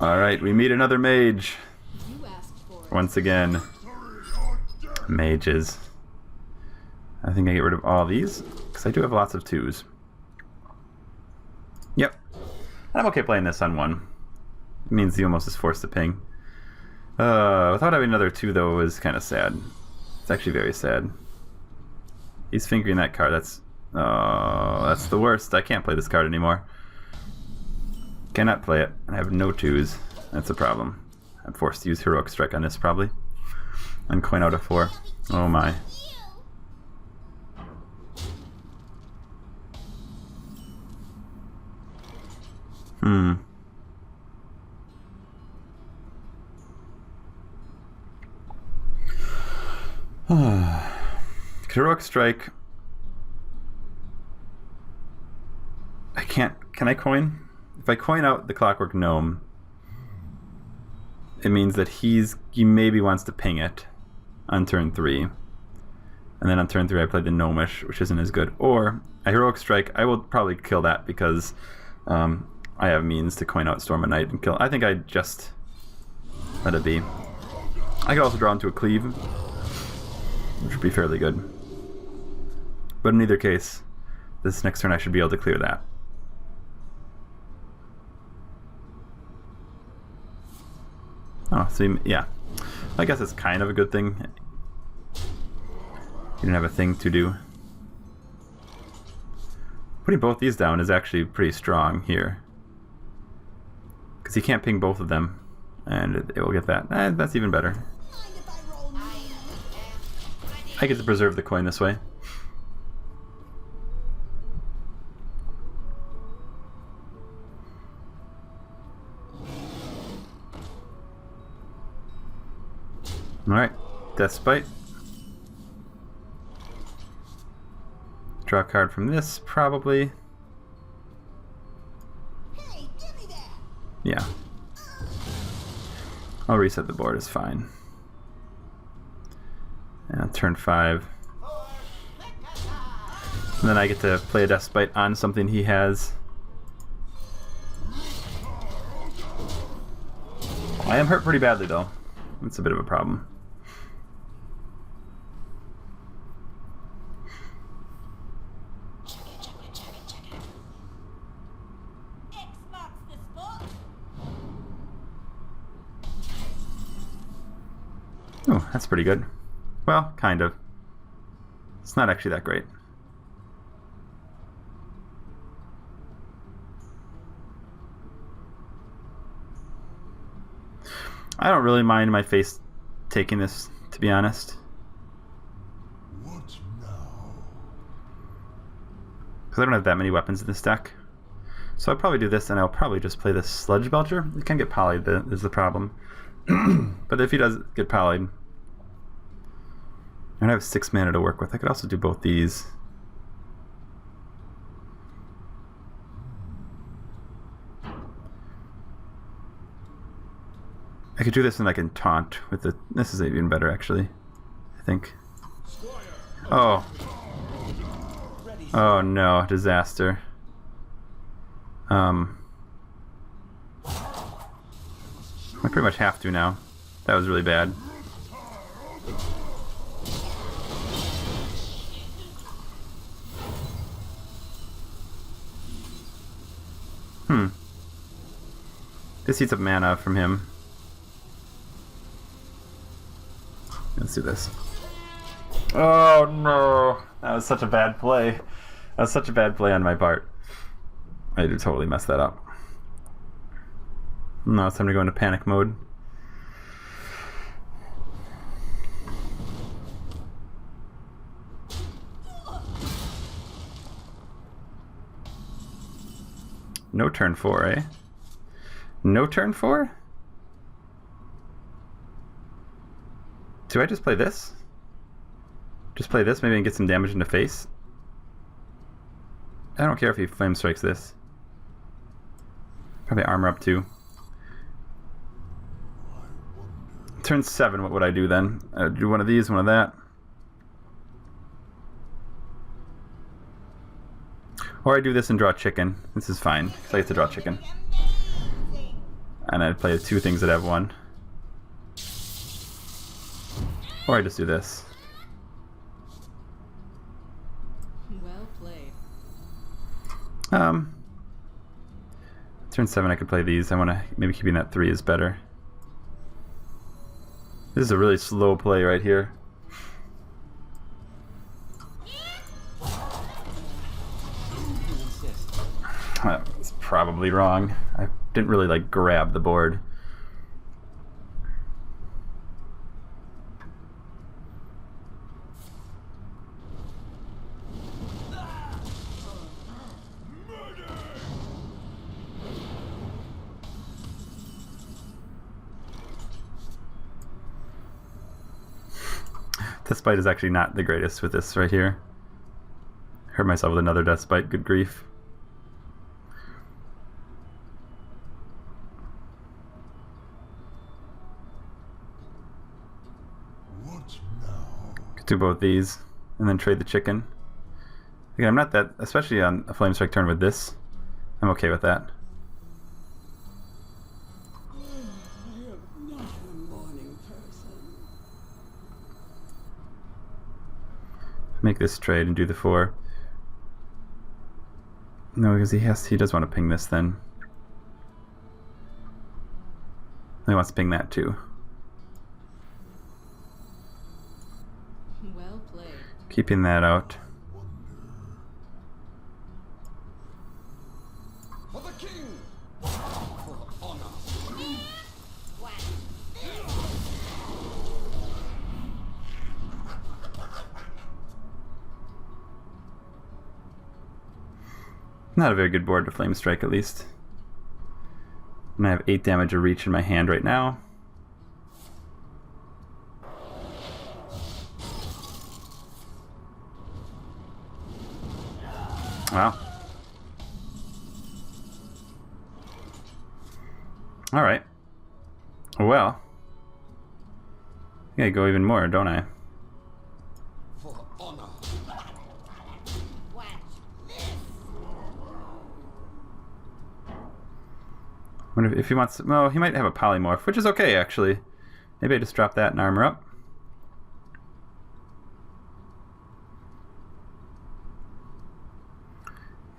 Alright, we meet another mage. Once again. Mages. I think I get rid of all these, because I do have lots of 2s. Yep. I'm okay playing this on 1. It means the almost is forced to ping. Without having another 2 though is kind of sad. It's actually very sad. He's fingering that card. That's the worst. I can't play this card anymore. Cannot play it. I have no 2s. That's a problem. I'm forced to use Heroic Strike on this probably. And coin out a 4. Oh my. Heroic Strike. I can't. Can I coin? If I coin out the Clockwork Gnome, it means that he maybe wants to ping it on turn 3. And then on turn 3 I play the Gnomish, which isn't as good. Or a Heroic Strike, I will probably kill that because I have means to coin out Storm of Night and kill. I think I just let it be. I could also draw into a Cleave, which would be fairly good. But in either case, this next turn I should be able to clear that. Oh, so yeah. I guess it's kind of a good thing. You didn't have a thing to do. Putting both these down is actually pretty strong here. Because he can't ping both of them. And it will get that. That's even better. I get to preserve the coin this way. Alright, Deathspite. Draw a card from this, probably. Hey, give me that. Yeah. I'll reset the board, it's fine. And turn 5. And then I get to play a Deathspite on something he has. I am hurt pretty badly though. That's a bit of a problem. Oh, that's pretty good. Well, kind of. It's not actually that great. I don't really mind my face taking this, to be honest. What now? Because I don't have that many weapons in this deck. So I'll probably do this, and I'll probably just play this Sludge Belcher. It can get polyed, is the problem. But if he does get polyed, I have 6 mana to work with. I could also do both these. I could do this and I can taunt with the... This is even better, actually. I think. Oh. Oh no, disaster. I pretty much have to now. That was really bad. This eats up mana from him. Let's do this. Oh no! That was such a bad play. That was such a bad play on my part. I did totally mess that up. Now it's time to go into panic mode. No turn 4, eh? No turn 4? Do I just play this? Just play this maybe and get some damage in the face? I don't care if he flame strikes this. Probably armor up too. Turn 7, what would I do then? Do one of these, one of that. Or I do this and draw chicken. This is fine, because I get to draw chicken. and I'd play 2 things that have 1. Or I just do this. Well played. Turn 7 I could play these. I want to maybe keeping that 3 is better. This is a really slow play right here. That was probably wrong. I didn't really like grab the board. Deathbite is actually not the greatest with this right here. Hurt myself with another Deathbite, good grief. What now? Could do both these and then trade the chicken. Again, I'm not that, especially on a Flame Strike turn with this, I'm okay with that. Make this trade and do the 4. No, because he does want to ping this then. He wants to ping that too. Well played. Keeping that out. For the king! For honor! Not a very good board to Flame Strike, at least. And I have 8 damage of reach in my hand right now. Well. Alright. Well. I gotta go even more, don't I? For honor! Wonder if he wants. Well, he might have a polymorph, which is okay actually. Maybe I just drop that and armor up.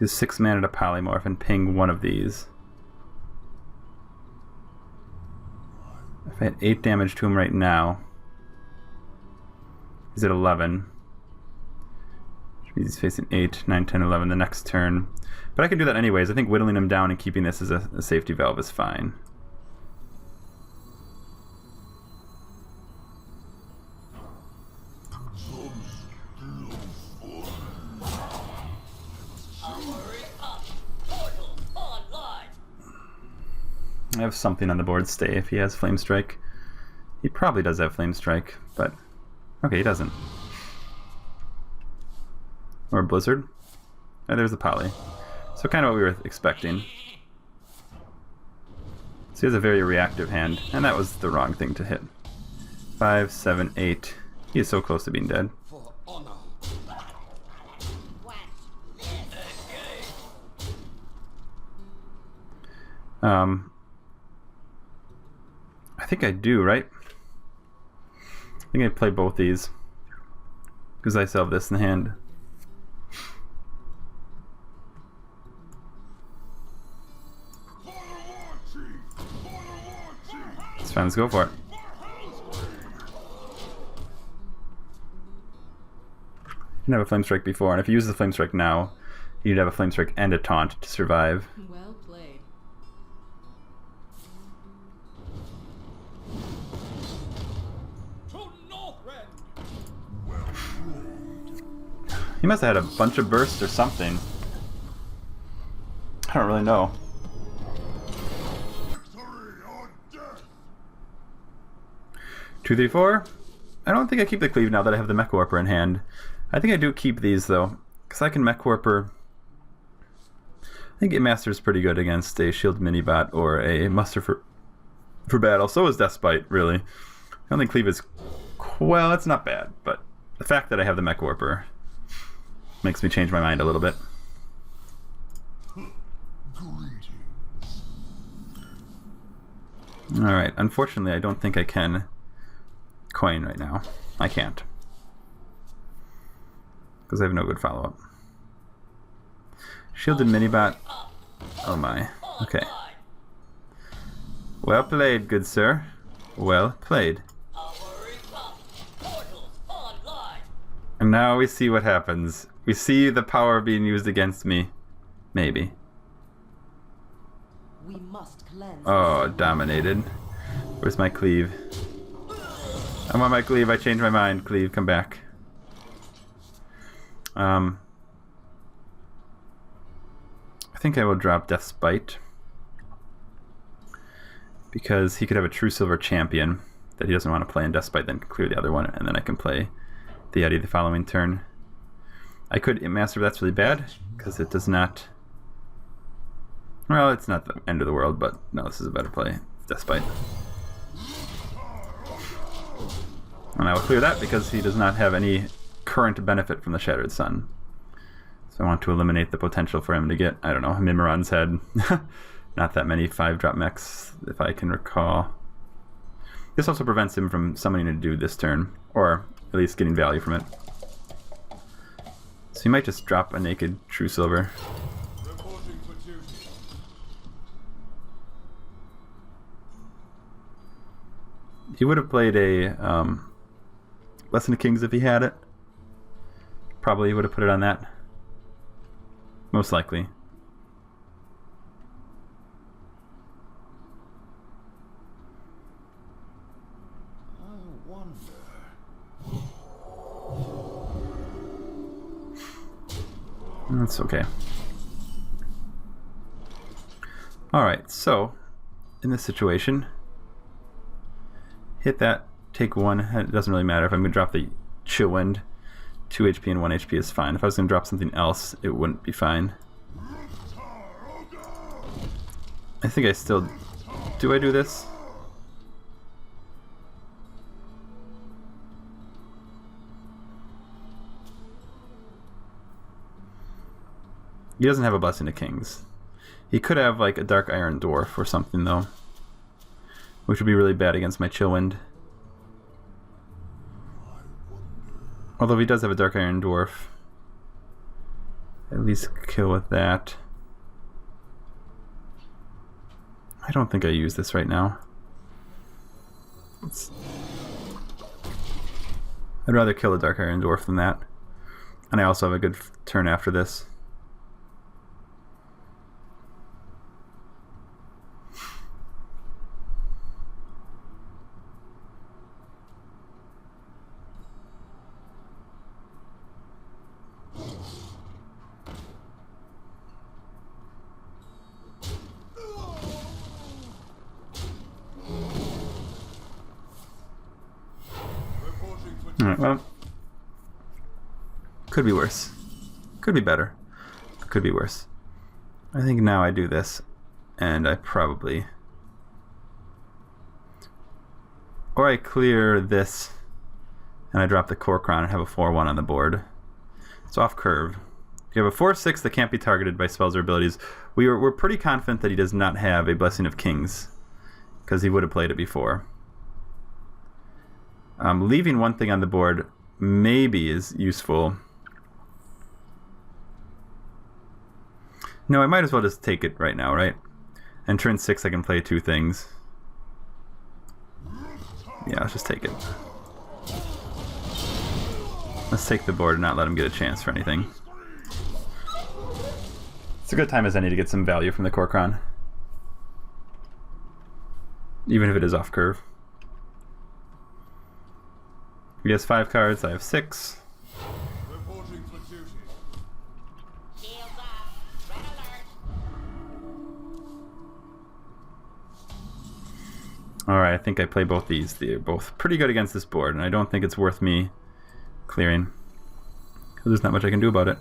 Use 6 mana to polymorph and ping one of these. If I had 8 damage to him right now, he's at 11. Which means he's facing 8, 9, 10, 11 the next turn. But I can do that anyways. I think whittling him down and keeping this as a safety valve is fine. I have something on the board stay if he has Flame Strike. He probably does have Flame Strike, but okay, he doesn't. Or Blizzard. Oh, there's the poly. So kind of what we were expecting. So he has a very reactive hand, and that was the wrong thing to hit. 5, 7, 8. He is so close to being dead. For honor! I think I do, right? I think I play both these. Because I still have this in the hand. It's fine, let's go for it. You can have a Flame Strike before, and if you use the Flame Strike now, you'd have a Flame Strike and a Taunt to survive. Well played. He must have had a bunch of bursts or something. I don't really know. Victory or death! 2, 3, 4. I don't think I keep the cleave now that I have the Mech Warper in hand. I think I do keep these though, because I can Mech Warper. I think Game Master is pretty good against a Shield Minibot or a Muster for battle. So is Deathbite, really. I don't think cleave is. Well, it's not bad, but the fact that I have the Mech Warper makes me change my mind a little bit. Greetings. Alright, unfortunately I don't think I can coin right now. I can't. Because I have no good follow-up. Shielded minibot. Oh my. Okay. Well played, good sir. Well played. And now we see what happens. We see the power being used against me. Maybe. We must cleanse. Oh, dominated. Where's my cleave? I want my cleave. I changed my mind. Cleave, come back. I think I will drop Death's Bite. Because he could have a True Silver Champion that he doesn't want to play in Death's Bite, then clear the other one, and then I can play the Yeti the following turn. I could Master, but that's really bad, because it does not... Well, it's not the end of the world, but no, this is a better play. Death's Bite. And I will clear that because he does not have any current benefit from the Shattered Sun. So I want to eliminate the potential for him to get, I don't know, Mimiron's Head. Not that many 5-drop mechs, if I can recall. This also prevents him from summoning a dude this turn, or at least getting value from it. So he might just drop a naked True Silver. Reporting for duty. He would have played a Lesson of Kings if he had it. Probably would have put it on that. Most likely. I wonder. That's okay. Alright, so in this situation, hit that, take 1. It doesn't really matter. If I'm going to drop the Chill Wind, 2 HP and 1 HP is fine. If I was going to drop something else, it wouldn't be fine. I think I still... Do I do this? He doesn't have a Blessing of Kings. He could have like a Dark Iron Dwarf or something though, which would be really bad against my Chillwind. Although he does have a Dark Iron Dwarf. At least kill with that. I don't think I use this right now. I'd rather kill a Dark Iron Dwarf than that. And I also have a good turn after this. Alright, well, could be worse. Could be better. Could be worse. I think now I do this, and I probably... Or I clear this, and I drop the Core Crown and have a 4-1 on the board. It's off curve. You have a 4-6 that can't be targeted by spells or abilities. We're pretty confident that he does not have a Blessing of Kings, because he would have played it before. Leaving one thing on the board maybe is useful. No, I might as well just take it right now, right? And turn 6 I can play 2 things. Yeah, let's just take it. Let's take the board and not let him get a chance for anything. It's a good time as any to get some value from the Core Crown. Even if it is off curve. He has 5 cards, I have 6. Reporting for duty. Shields up. Red alert. Alright, I think I play both these. They're both pretty good against this board, and I don't think it's worth me clearing. Because there's not much I can do about it.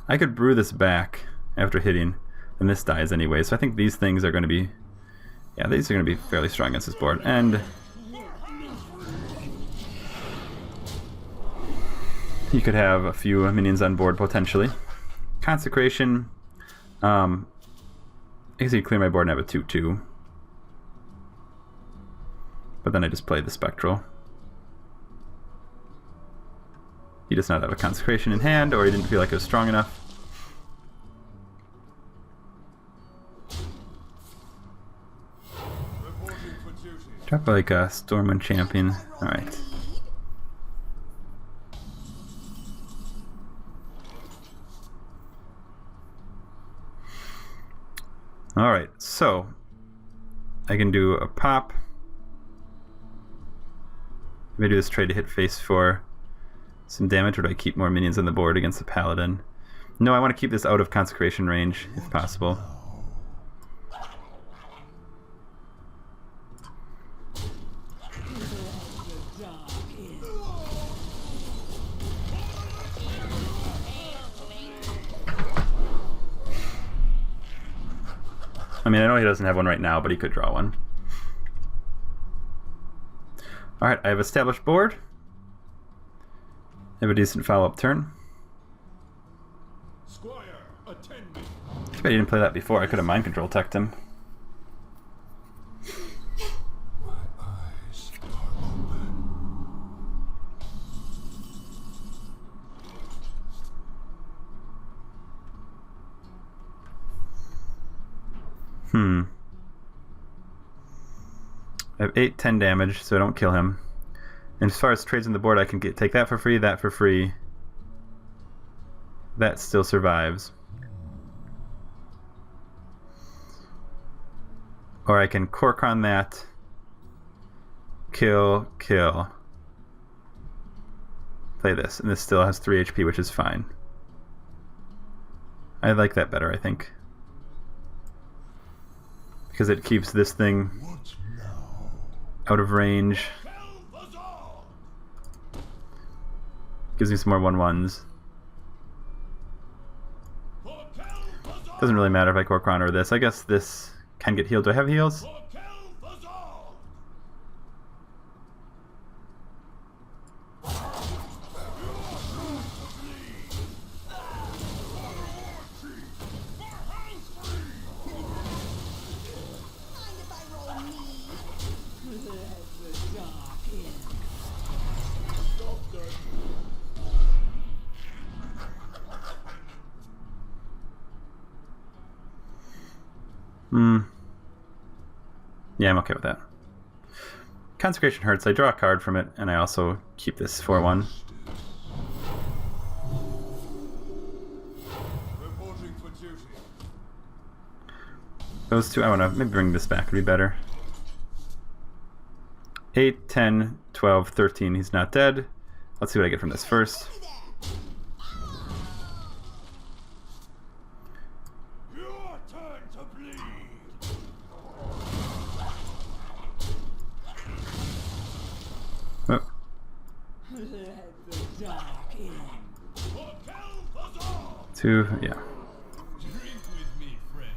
I could brew this back after hitting, and this dies anyway, so I think these things are going to be... Yeah, these are going to be fairly strong against this board. And... he could have a few minions on board, potentially. Consecration. I guess he'd clear my board and have a 2-2. But then I just played the Spectral. He does not have a Consecration in hand, or he didn't feel like it was strong enough. Reporting for duty. Drop like a Stormwind Champion. Alright. Alright, so I can do a pop. If I do this trade to hit face for some damage, or do I keep more minions on the board against the Paladin? No, I want to keep this out of Consecration range, if possible. I mean, I know he doesn't have one right now, but he could draw one. Alright, I have established board. I have a decent follow-up turn. Squire, attend me. Too bad he didn't play that before. I could have mind control teched him. My eyes are open. I have 8, 10 damage, so I don't kill him. And as far as trades on the board, I can take that for free, that for free. That still survives. Or I can Korkron that. Kill, kill. Play this, and this still has 3 HP, which is fine. I like that better, I think. Because it keeps this thing What now? out of range. Gives me some more 1/1s. Doesn't really matter if I Korkron or this. I guess this can get healed. Do I have heals? Yeah, I'm okay with that. Consecration hurts. I draw a card from it, and I also keep this 4/1. Reporting for duty. Those two, I want to maybe bring this back, would be better. 8, 10, 12, 13. He's not dead. Let's see what I get from this first. Your turn to bleed. Oh, Let the dark in. 2, yeah. Drink with me, friend.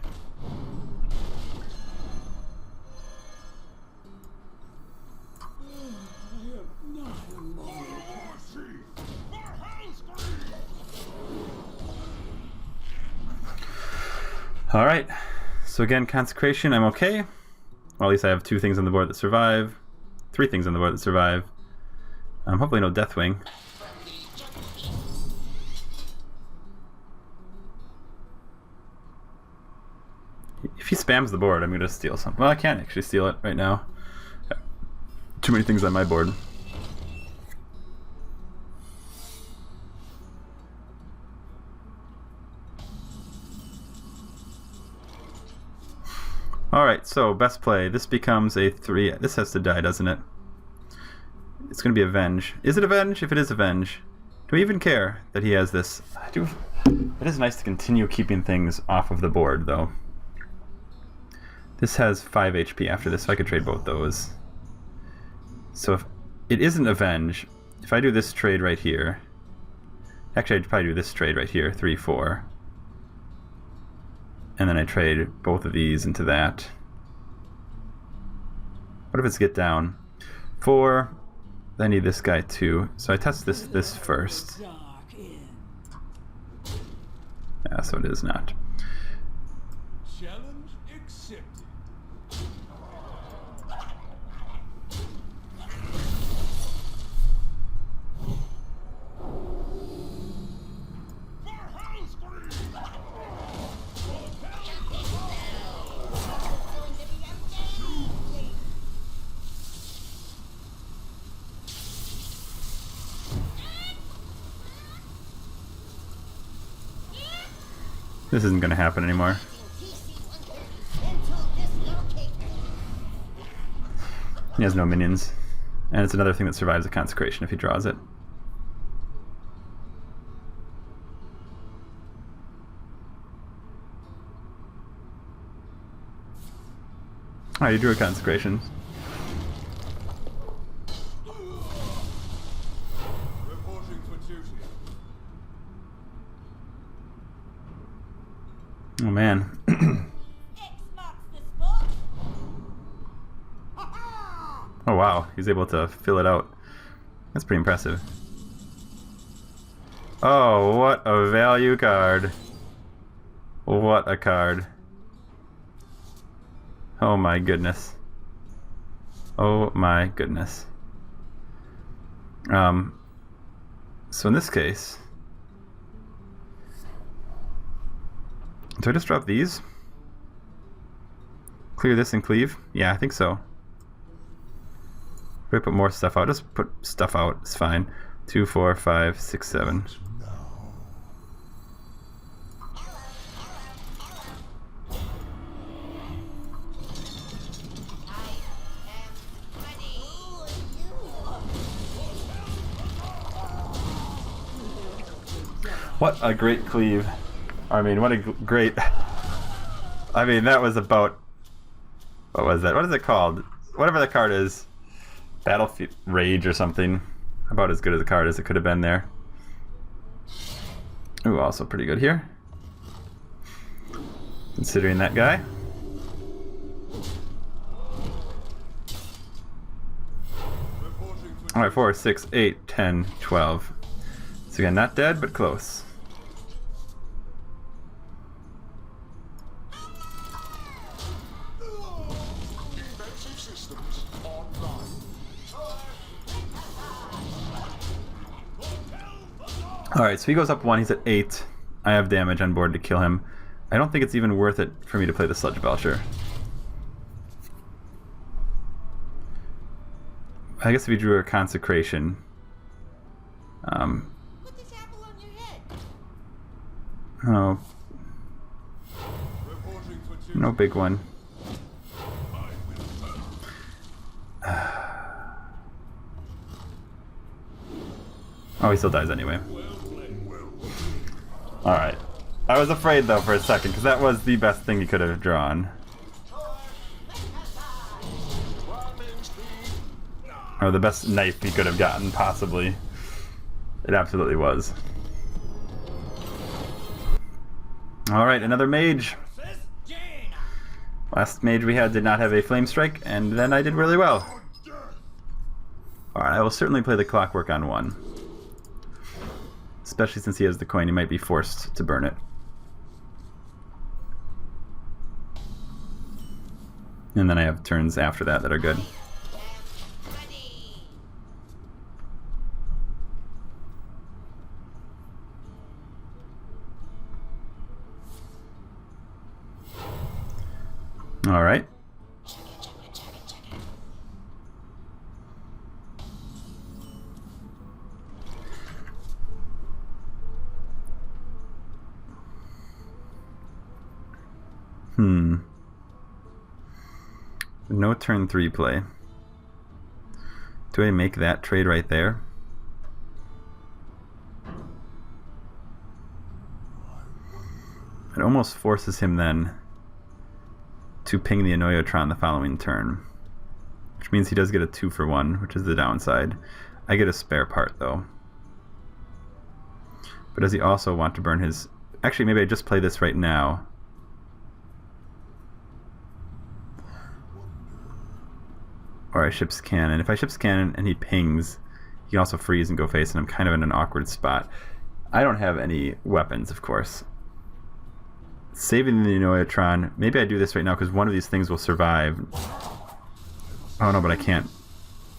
Alright, so again, Consecration, I'm okay. Well, at least I have 2 things on the board that survive. 3 things on the board that survive. Hopefully no Deathwing. If he spams the board, I'm going to steal something. Well, I can't actually steal it right now. Too many things on my board. Alright, so best play. This becomes a 3. This has to die, doesn't it? It's going to be Avenge. Is it Avenge? If it is Avenge, do we even care that he has this? I do. It is nice to continue keeping things off of the board, though. This has 5 HP after this, so I could trade both those. So if it isn't Avenge, if I do this trade right here... Actually, I'd probably do this trade right here, 3, 4. And then I trade both of these into that. What if it's get down? 4. I need this guy too. So I test this first. Yeah, so it is not. Challenge accepted. This isn't gonna happen anymore. He has no minions. And it's another thing that survives a consecration if he draws it. Oh, you drew a consecration. Reporting for duty. Oh man. X marks the spot. Oh wow, he's able to fill it out. That's pretty impressive. Oh, what a value card. What a card. Oh my goodness. Oh my goodness. So in this case, do I just drop these? Clear this and cleave? Yeah, I think so. If I put more stuff out, just put stuff out, it's fine. 2, 4, 5, 6, 7. What a great cleave. I mean, what a great... I mean, that was about... What was that? What is it called? Whatever the card is. Battlefield Rage or something. About as good as a card as it could have been there. Ooh, also pretty good here. Considering that guy. Alright, 4, 6, 8, 10, 12. So again, not dead, but close. Defensive systems online. Alright, so he goes up 1, he's at 8. I have damage on board to kill him. I don't think it's even worth it for me to play the Sludge Belcher. I guess if he drew a Consecration. Put this apple on your head. Oh, Reporting for duty. no big one. Oh, he still dies anyway. Alright. I was afraid though for a second, because that was the best thing he could have drawn. Or the best knife he could have gotten, possibly. It absolutely was. Alright, another mage. Last mage we had did not have a flame strike, and then I did really well. Alright, I will certainly play the Clockwork on 1. Especially since he has the coin, he might be forced to burn it. And then I have turns after that that are good. All right. No turn 3 play. Do I make that trade right there? It almost forces him then to ping the Annoyotron the following turn. Which means he does get a 2-for-1, which is the downside. I get a spare part though. But does he also want to burn his... Actually, maybe I just play this right now. Or I ships cannon. If I ships cannon and he pings, he can also freeze and go face, and I'm kind of in an awkward spot. I don't have any weapons, of course. Saving the Annoyotron. Maybe I do this right now because one of these things will survive. Oh no, but I can't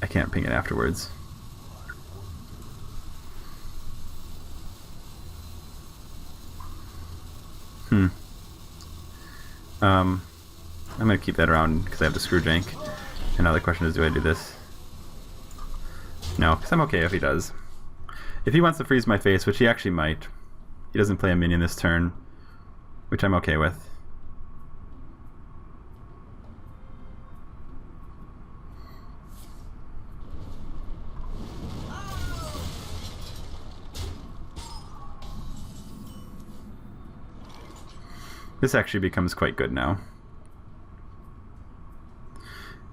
ping it afterwards. I'm gonna keep that around because I have the screw jank. And now the question is, do I do this? No, because I'm okay if he does. If he wants to freeze my face, which he actually might. He doesn't play a minion this turn. which I'm okay with. This actually becomes quite good now.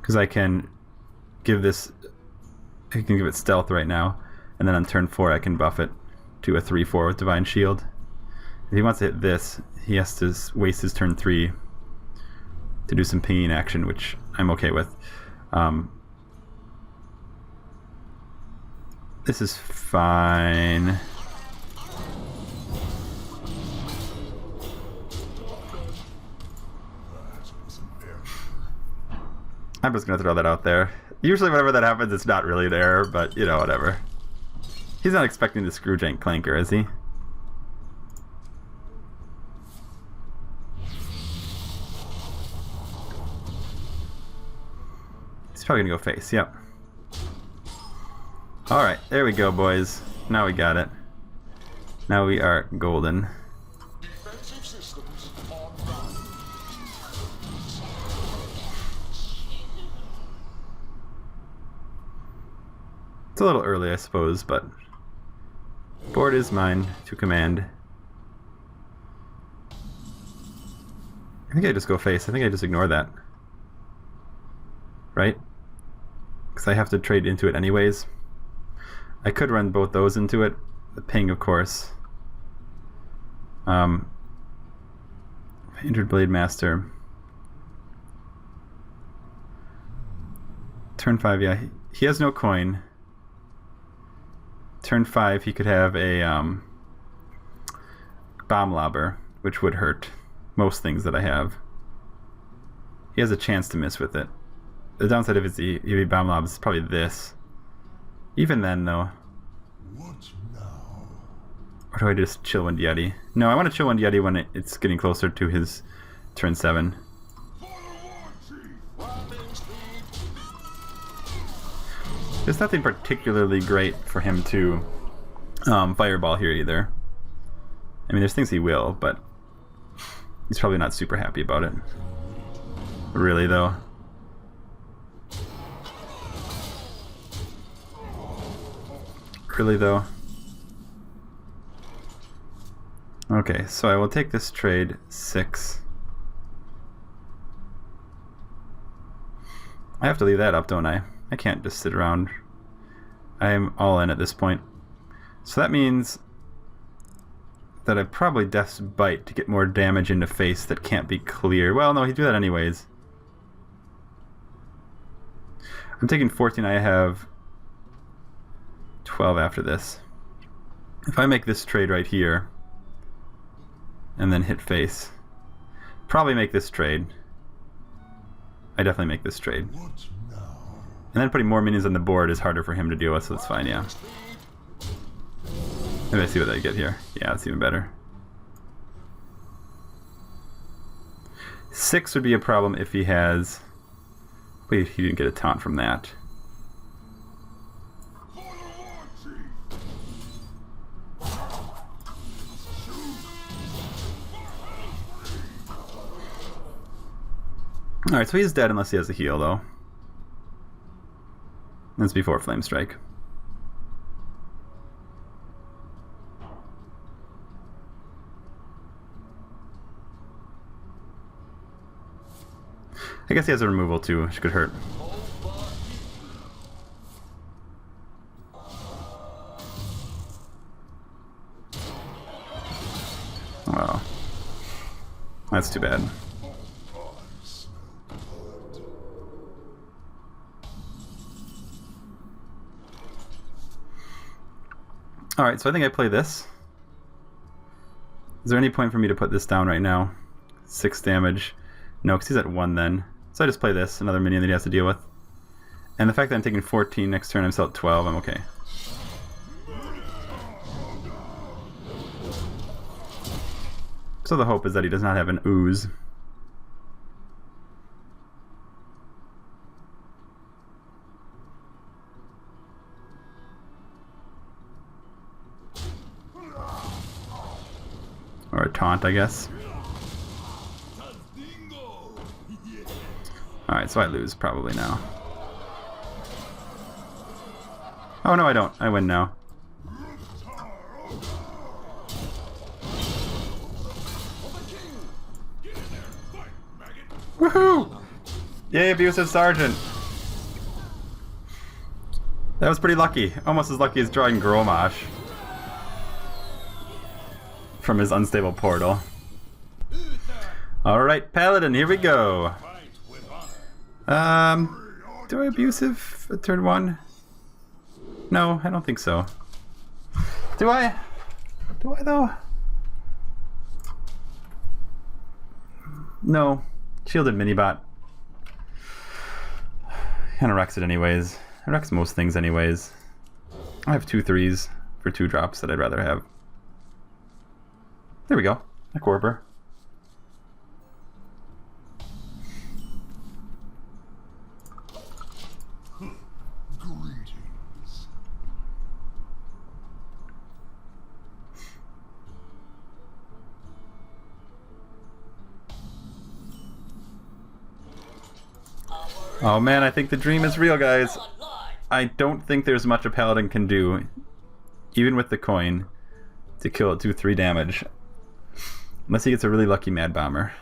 Because I can give this... I can give it stealth right now, and then on turn 4 I can buff it to a 3/4 with Divine Shield. If he wants to hit this, he has to waste his turn 3 to do some pinging action, which I'm okay with. This is fine. I'm just going to throw that out there. Usually whenever that happens, it's not really an error, but, you know, whatever. He's not expecting the Screwjank Clanker, is he? He's probably going to go face, yep. Alright, there we go, boys. Now we got it. Now we are golden. Defensive systems online. It's a little early, I suppose, but board is mine to command. I think I just go face. I think I just ignore that. Right? Because I have to trade into it anyways. I could run both those into it. The ping, of course. Injured Blade Master. Turn 5, yeah. He has no coin. Turn 5, he could have a Bomb Lobber, which would hurt most things that I have. He has a chance to miss with it. The downside of his EV Bomb Lob is probably this. Even then, though. What now? Or do I just chill Wind Yeti? No, I want to chill Wind Yeti when it's getting closer to his turn 7. Wrapping speed. There's nothing particularly great for him to fireball here either. I mean, there's things he will, but he's probably not super happy about it. Really, though. Really, though. Okay, so I will take this trade 6. I have to leave that up, don't I? I can't just sit around. I'm all in at this point. So that means that I probably Death's Bite to get more damage into face that can't be clear. Well, no, he'd do that anyways. I'm taking 14. I have 12 after this. If I make this trade right here and then hit face, probably make this trade. I definitely make this trade. What now? And then putting more minions on the board is harder for him to deal with, so that's fine, yeah. Maybe I see what I get here. Yeah, that's even better. 6 would be a problem if he has... Wait, he didn't get a taunt from that. Alright, so he's dead unless he has a heal, though. That's before Flame Strike. I guess he has a removal too, which could hurt. Wow. That's too bad. Alright, so I think I play this. Is there any point for me to put this down right now? 6 damage. No, because he's at 1 then. So I just play this, another minion that he has to deal with. And the fact that I'm taking 14 next turn, I'm still at 12, I'm okay. So the hope is that he does not have an ooze. Or a taunt, I guess. Alright, so I lose probably now. Oh no, I don't. I win now. Woohoo! Yay, abusive sergeant! That was pretty lucky. Almost as lucky as drawing Gromash from his unstable portal. Alright, Paladin, here we go. Do I abusive at turn 1? No, I don't think so. Do I? Do I though? No. Shielded Minibot. Kinda wrecks it anyways. It wrecks most things anyways. I have 2 3s for 2 drops that I'd rather have. There we go. A Corber. Greetings. Oh man, I think the dream is real, guys. I don't think there's much a Paladin can do, even with the coin, to kill it, do 3 damage. Unless he gets a really lucky Mad Bomber.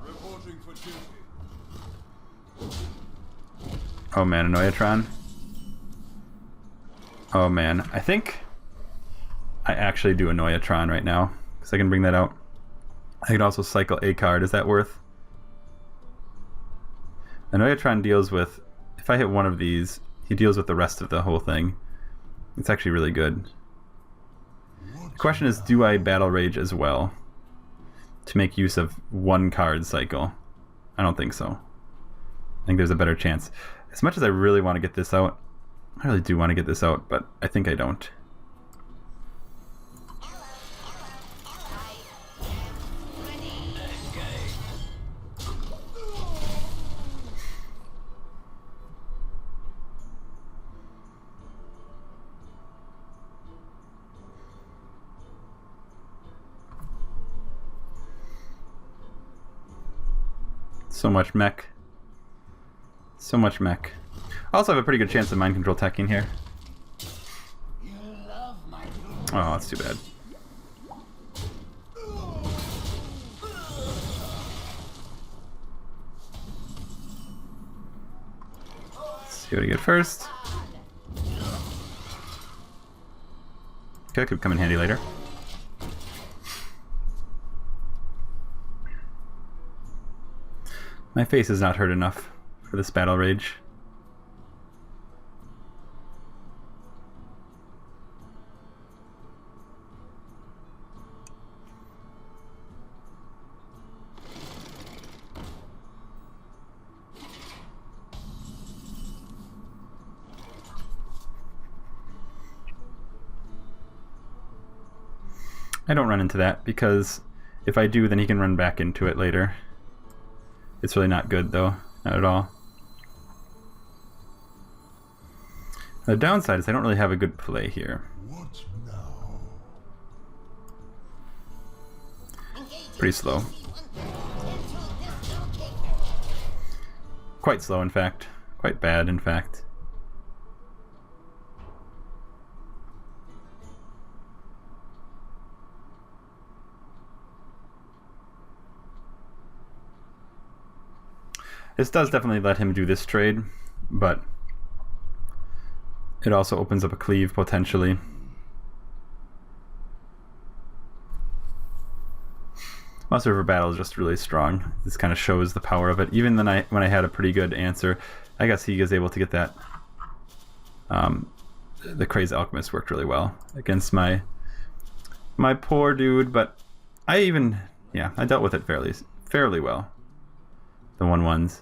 Reporting for duty. Oh man, Anoyatron. Oh man, I think I actually do Anoyatron right now, because I can bring that out. I could also cycle a card. Is that worth? Anoyatron deals with, if I hit one of these, he deals with the rest of the whole thing. It's actually really good. The question is, do I Battle Rage as well to make use of 1 card cycle? I don't think so. I think there's a better chance. As much as I really want to get this out, I really do want to get this out, but I think I don't. So much mech. So much mech. I also have a pretty good chance of mind control teching here. Oh, that's too bad. Let's see what I get first. Okay, could come in handy later. My face is not hurt enough for this Battle Rage. I don't run into that, because if I do, then he can run back into it later. It's really not good, though. Not at all. The downside is I don't really have a good play here. What now? Pretty slow. Quite slow, in fact. Quite bad, in fact. This does definitely let him do this trade, but it also opens up a cleave potentially. Monster River Battle is just really strong. This kind of shows the power of it. Even when I had a pretty good answer, I guess he is able to get that. The Crazed Alchemist worked really well against my poor dude, but I dealt with it fairly well. The 1/1s.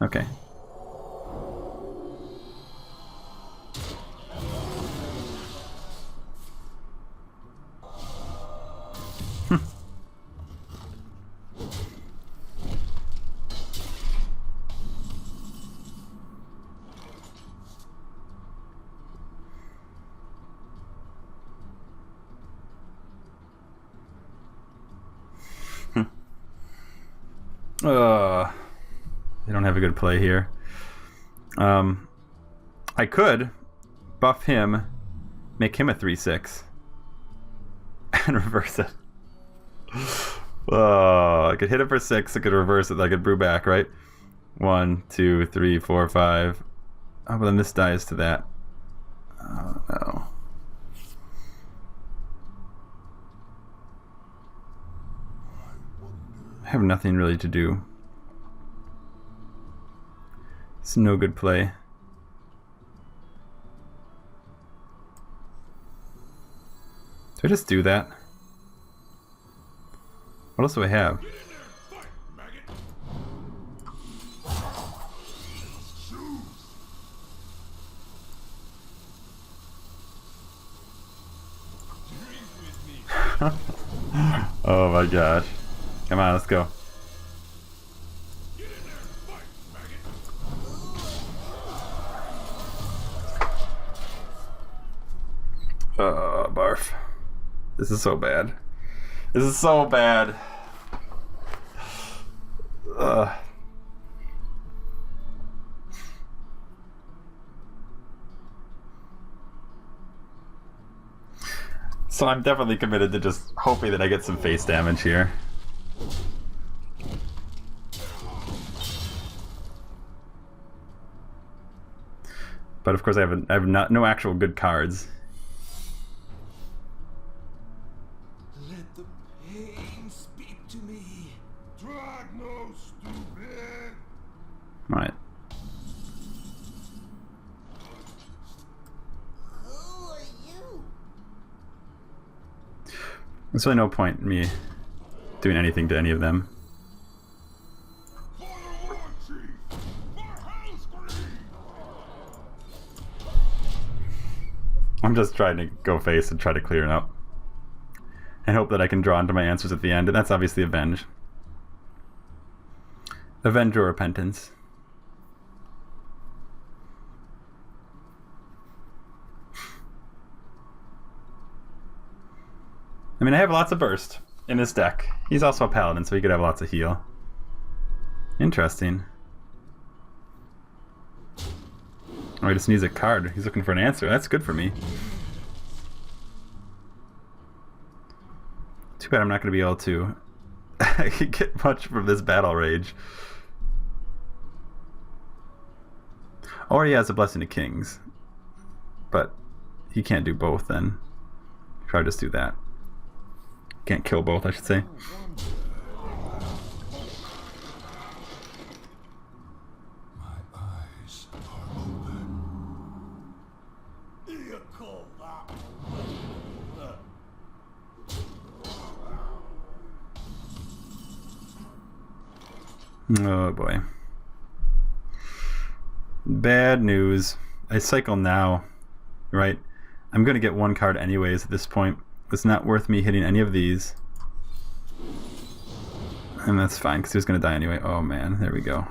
Okay. They don't have a good play here. I could buff him, make him a 3/6, and reverse it. I could hit it for 6, I could reverse it, I could brew back, right? 1, 2, 3, 4, 5. Oh, but then this dies to that. Oh, no. I have nothing really to do. It's no good play. Do I just do that? What else do I have? Oh my gosh. Come on, let's go. Barf. This is so bad. This is so bad. So I'm definitely committed to just hoping that I get some face damage here. But of course I have no actual good cards. Let the pain speak to me. Drag no stupid. Alright. Who are you? There's really no point in me doing anything to any of them. For the war chief. For Hellscream. I'm just trying to go face and try to clear it up. And hope that I can draw into my answers at the end, and that's obviously Avenge. Avenge or Repentance. I mean, I have lots of burst in this deck. He's also a paladin, so he could have lots of heal. Interesting. Oh, he just needs a card. He's looking for an answer. That's good for me. Too bad I'm not going to be able to get much from this battle rage. Or he has a Blessing of Kings. But he can't do both then. Try to just do that. Can't kill both, I should say. My eyes are open. You call that? Oh boy. Bad news. I cycle now, right? I'm gonna get one card anyways at this point. It's not worth me hitting any of these. And that's fine, because he was gonna die anyway. Oh man, there we go.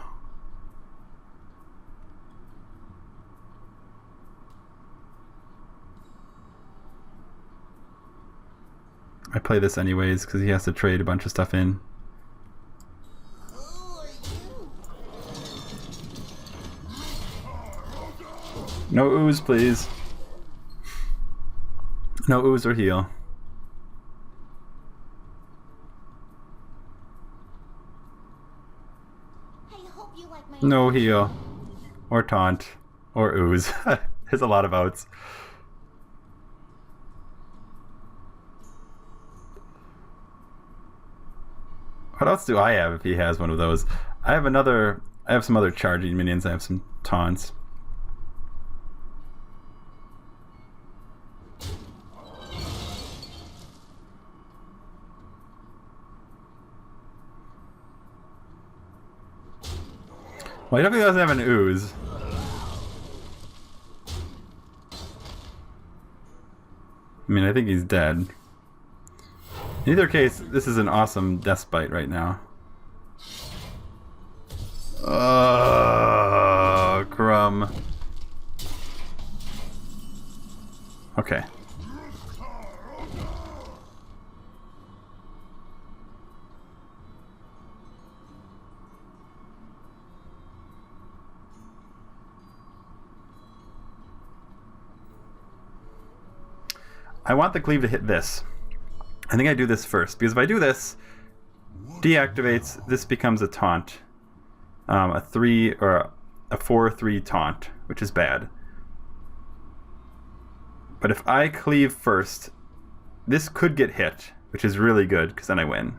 I play this anyways, because he has to trade a bunch of stuff in. Who are you? No ooze, please. No ooze or heal. I hope you like my No heal. Or taunt. Or ooze. There's a lot of outs. What else do I have if he has one of those? I have some other charging minions. I have some taunts. Well, he definitely doesn't have an ooze. I mean, I think he's dead. In either case, this is an awesome death bite right now. Crumb. Okay. I want the cleave to hit this. I think I do this first, because if I do this, deactivates, this becomes a taunt. A 3 or a 4/3 taunt, which is bad. But if I cleave first, this could get hit, which is really good, because then I win.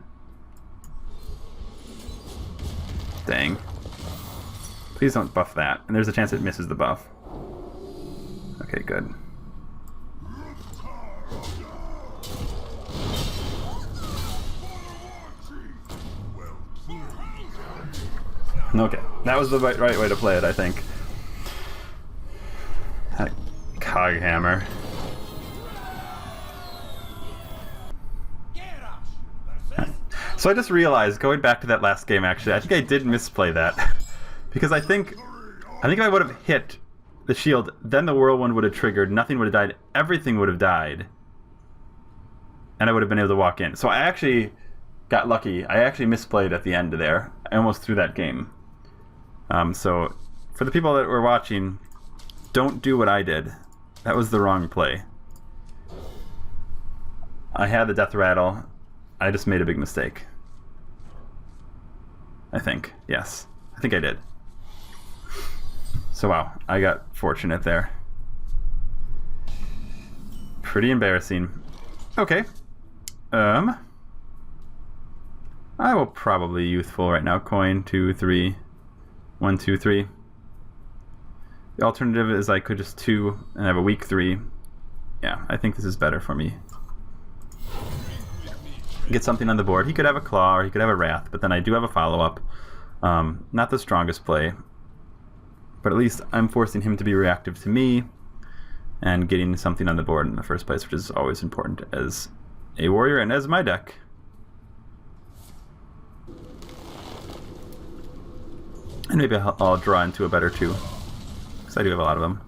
Dang. Please don't buff that. And there's a chance it misses the buff. Okay, good. Okay, that was the right way to play it, I think. Cog hammer. So I just realized, going back to that last game, actually, I think I did misplay that. Because I think if I would have hit the shield, then the whirlwind would have triggered, nothing would have died, everything would have died. And I would have been able to walk in. So I actually got lucky. I actually misplayed at the end there. I almost threw that game. So for the people that were watching, don't do what I did. That was the wrong play. I had the death rattle. I just made a big mistake. I think. Yes. I think I did. So wow, I got fortunate there. Pretty embarrassing. Okay. I will probably youthful right now. Coin 2, 3. 1, 2, 3. The alternative is I could just 2 and have a weak 3. Yeah, I think this is better for me. Get something on the board. He could have a claw or he could have a wrath, but then I do have a follow-up. Not the strongest play, but at least I'm forcing him to be reactive to me and getting something on the board in the first place, which is always important as a warrior and as my deck. And maybe I'll draw into a better 2, because I do have a lot of them.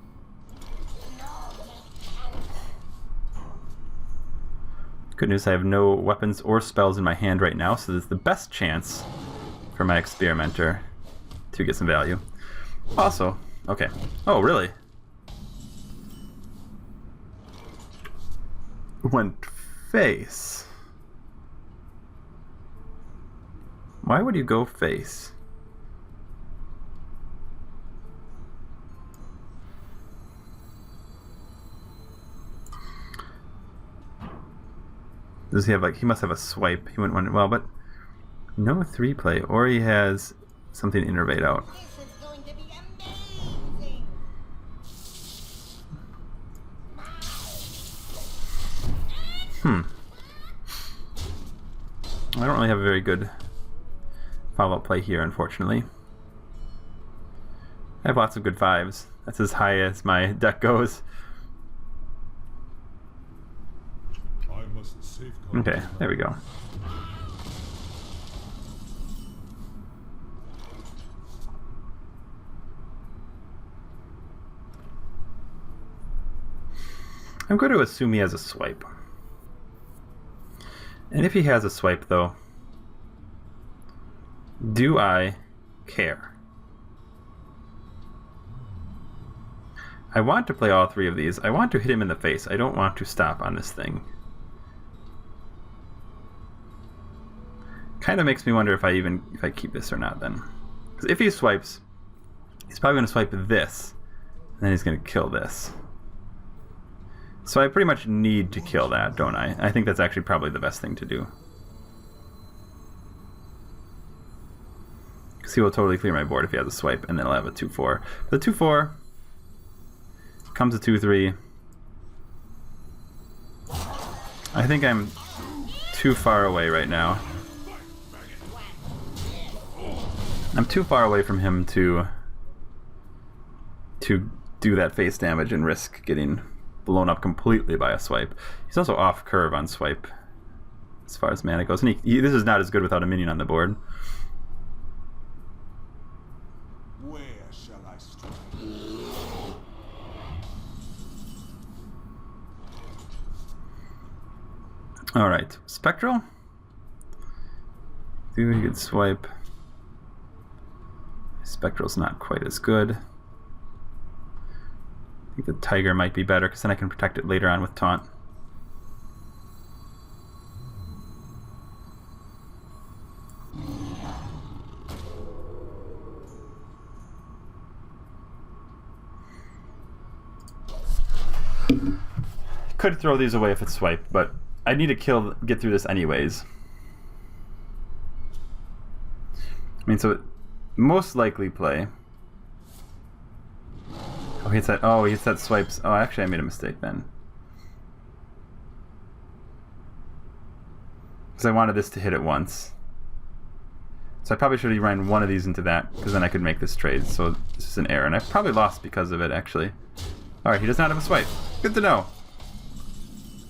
Good news, I have no weapons or spells in my hand right now, so this is the best chance for my experimenter to get some value. Also, okay. Oh, really? Went face. Why would you go face? Does he have he must have a swipe. He wouldn't want it well, but no 3 play. Or he has something to innervate out. This is going to be amazing. I don't really have a very good follow-up play here, unfortunately. I have lots of good 5s. That's as high as my deck goes. Okay, there we go. I'm going to assume he has a swipe. And if he has a swipe, though, do I care? I want to play all 3 of these. I want to hit him in the face. I don't want to stop on this thing. Kind of makes me wonder if I keep this or not then. Because if he swipes, he's probably going to swipe this, and then he's going to kill this. So I pretty much need to kill that, don't I? I think that's actually probably the best thing to do. Because he will totally clear my board if he has a swipe, and then I'll have a 2-4. The 2-4 comes a 2-3. I think I'm too far away right now. I'm too far away from him to do that face damage and risk getting blown up completely by a swipe. He's also off curve on swipe as far as mana goes. And this is not as good without a minion on the board. Where shall I strike? Alright, Spectral. Do a good swipe. Spectral's not quite as good. I think the Tiger might be better because then I can protect it later on with Taunt. could throw these away if it's swiped, but I need to get through this anyways. I mean, so most likely play. Oh, he hits that. Oh, he hits that swipes. Oh, actually, I made a mistake then. Because I wanted this to hit it once. So I probably should have run one of these into that, because then I could make this trade. So this is an error, and I probably lost because of it, actually. Alright, he does not have a swipe. Good to know.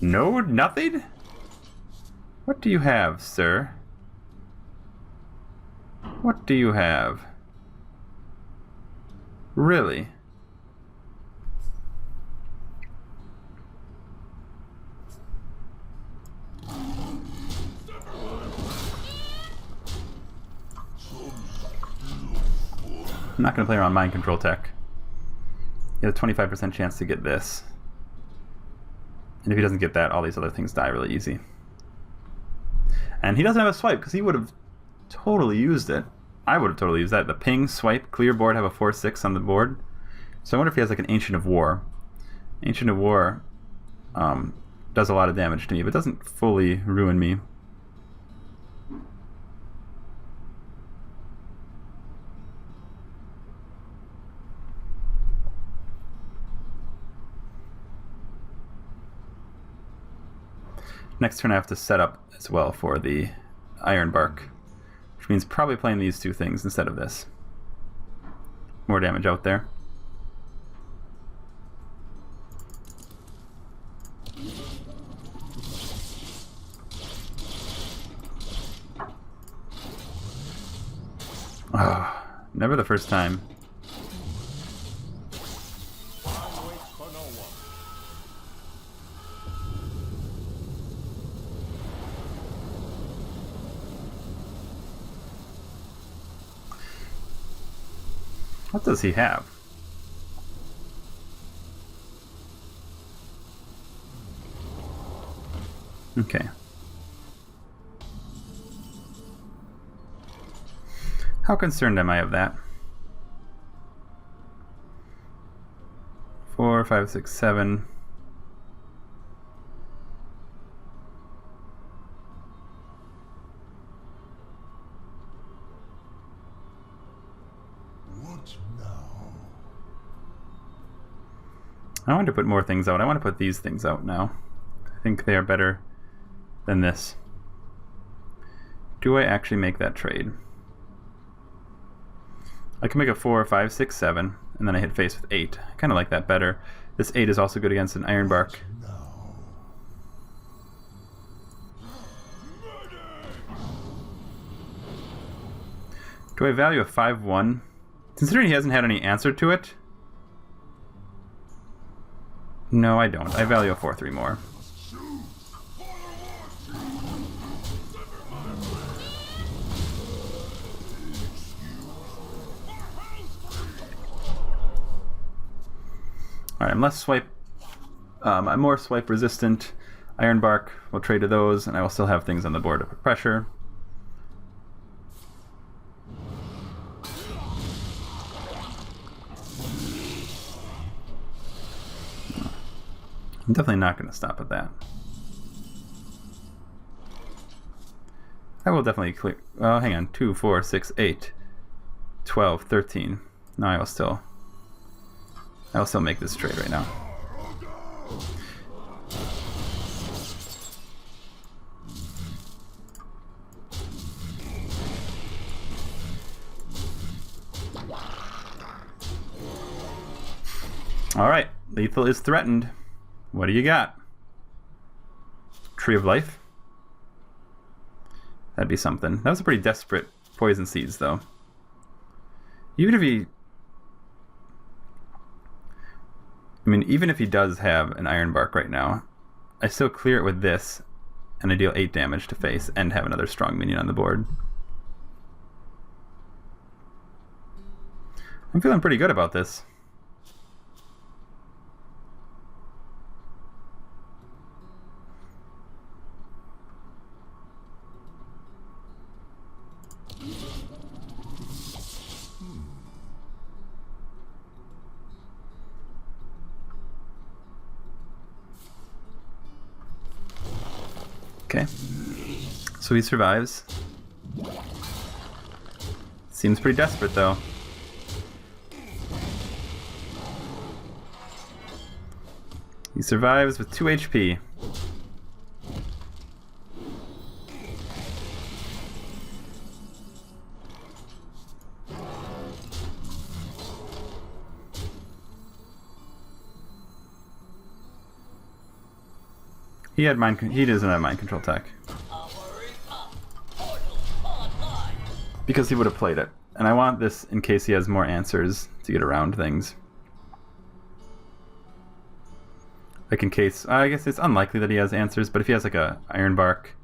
No? Nothing? What do you have, sir? What do you have? Really? I'm not going to play around mind control tech. He has a 25% chance to get this. And if he doesn't get that, all these other things die really easy. And he doesn't have a swipe, because he would have totally used it. I would have totally used that. The ping, swipe, clear board, have a 4/6 on the board. So I wonder if he has like an Ancient of War. Ancient of War does a lot of damage to me, but doesn't fully ruin me. Next turn I have to set up as well for the Iron Bark, which means probably playing these two things instead of this. More damage out there. Oh, never the first time. What does he have? Okay. How concerned am I of that? 4, 5, 6, 7. What now? I want to put more things out. I want to put these things out now. I think they are better than this. Do I actually make that trade? I can make a 4, 5, 6, 7, and then I hit face with 8. I kind of like that better. This 8 is also good against an Iron Bark. Do I value a 5/1? Considering he hasn't had any answer to it? No, I don't. I value a 4/3 more. Alright, I'm less swipe. I'm more swipe resistant. Iron Bark, we'll trade to those, and I will still have things on the board to put pressure. I'm definitely not going to stop at that. I will definitely click. Oh, hang on. 2, 4, 6, 8, 12, 13. No, I will still make this trade right now. All right, lethal is threatened. What do you got? Tree of Life? That'd be something. That was a pretty desperate Poison Seeds, though. Even if he... I mean, even if he does have an Iron Bark right now, I still clear it with this, and I deal 8 damage to face, and have another strong minion on the board. I'm feeling pretty good about this. Okay. So he survives. Seems pretty desperate, though. He survives with 2 HP. He doesn't have mind control tech. Because he would have played it. And I want this in case he has more answers to get around things. Like in case, I guess it's unlikely that he has answers, but if he has like a Iron Bark.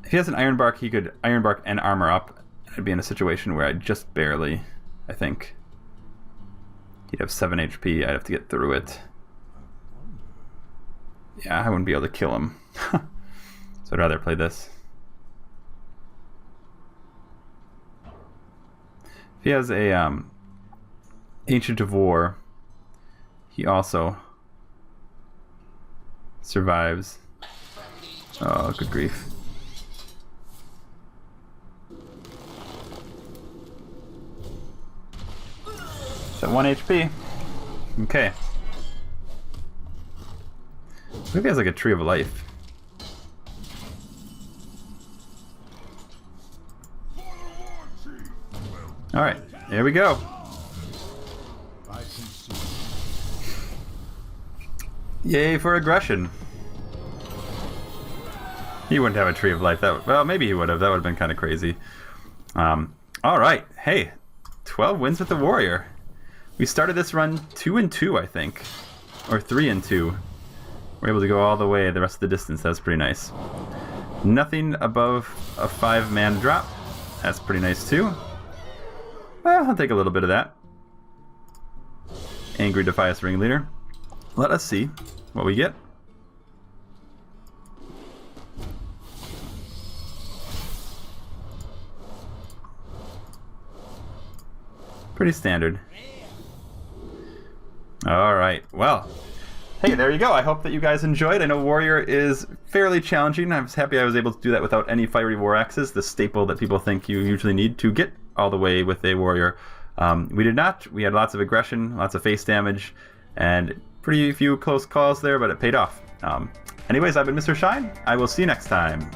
If he has an Iron Bark, he could Iron Bark and armor up. I'd be in a situation where I'd just barely, I think. He'd have 7 HP, I'd have to get through it. Yeah, I wouldn't be able to kill him. So I'd rather play this. If he has a Ancient of War, he also survives. Oh, good grief. So 1 HP. Okay. Maybe he has like a Tree of Life. Alright, here we go. Yay for aggression. He wouldn't have a Tree of Life. Well, maybe he would have. That would have been kind of crazy. Alright, hey. 12 wins with the Warrior. We started this run 2-2, I think. Or 3-2. We're able to go all the way the rest of the distance. That's pretty nice. Nothing above a 5-man drop. That's pretty nice too. Well, I'll take a little bit of that. Angry Defias Ringleader. Let us see what we get. Pretty standard. Alright, well. Hey, there you go. I hope that you guys enjoyed. I know Warrior is fairly challenging. I was happy I was able to do that without any Fiery War Axes, the staple that people think you usually need to get all the way with a Warrior. We did not. We had lots of aggression, lots of face damage, and pretty few close calls there, but it paid off. Anyways, I've been Mr. Shine. I will see you next time.